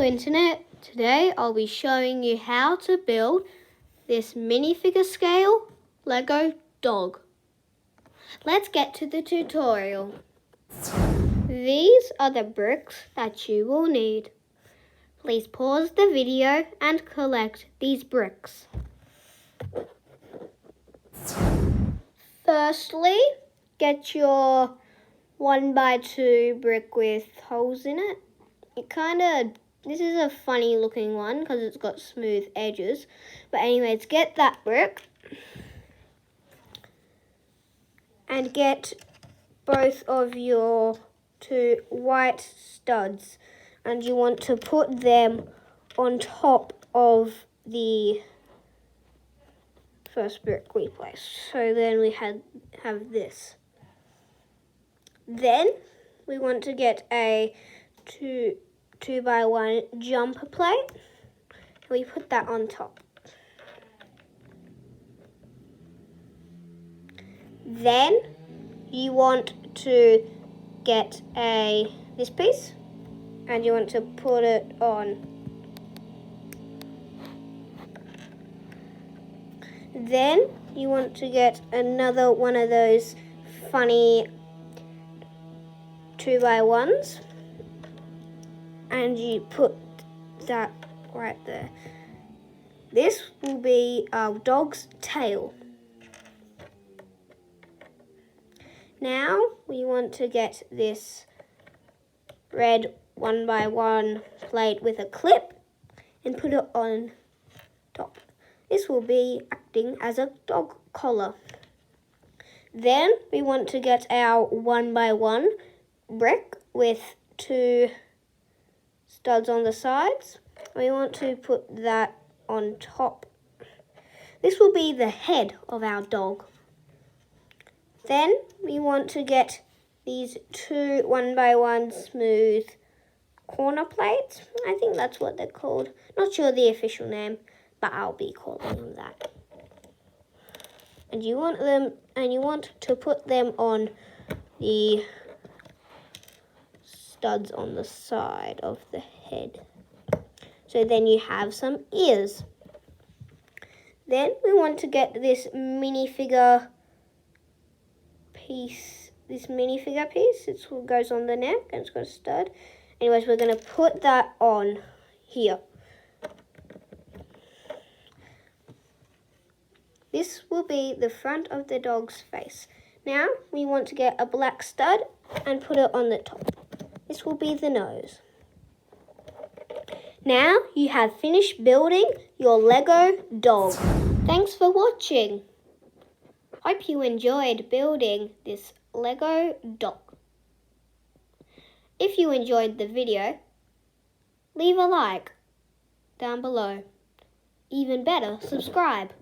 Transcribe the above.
Internet. Today I'll be showing you how to build this minifigure scale Lego dog. Let's get to the tutorial. These are the bricks that you will need. Please pause the video and collect these bricks. Firstly, get your 1x2 brick with holes in it. This is a funny looking one because it's got smooth edges. But anyways, get that brick and get both of your two white studs, and you want to put them on top of the first brick we placed. So then we have this. Then we want to get a 2x1 jumper plate. We put that on top. Then you want to get this piece and you want to put it on. Then you want to get another one of those funny 2x1s and you put that right there. This will be our dog's tail. Now we want to get this red 1x1 plate with a clip and put it on top. This will be acting as a dog collar. Then we want to get our 1x1 brick with two studs on the sides. We want to put that on top. This will be the head of our dog. Then we want to get these two 1x1 smooth corner plates. I think that's what they're called. Not sure the official name, but I'll be calling them that. And you want to put them on the studs on the side of the head. So then you have some ears. Then we want to get this minifigure piece. It goes on the neck and it's got a stud. Anyways, we're going to put that on here. This will be the front of the dog's face. Now we want to get a black stud and put it on the top. This will be the nose. Now you have finished building your Lego dog. Thanks for watching. Hope you enjoyed building this Lego dog. If you enjoyed the video, leave a like down below. Even better, subscribe.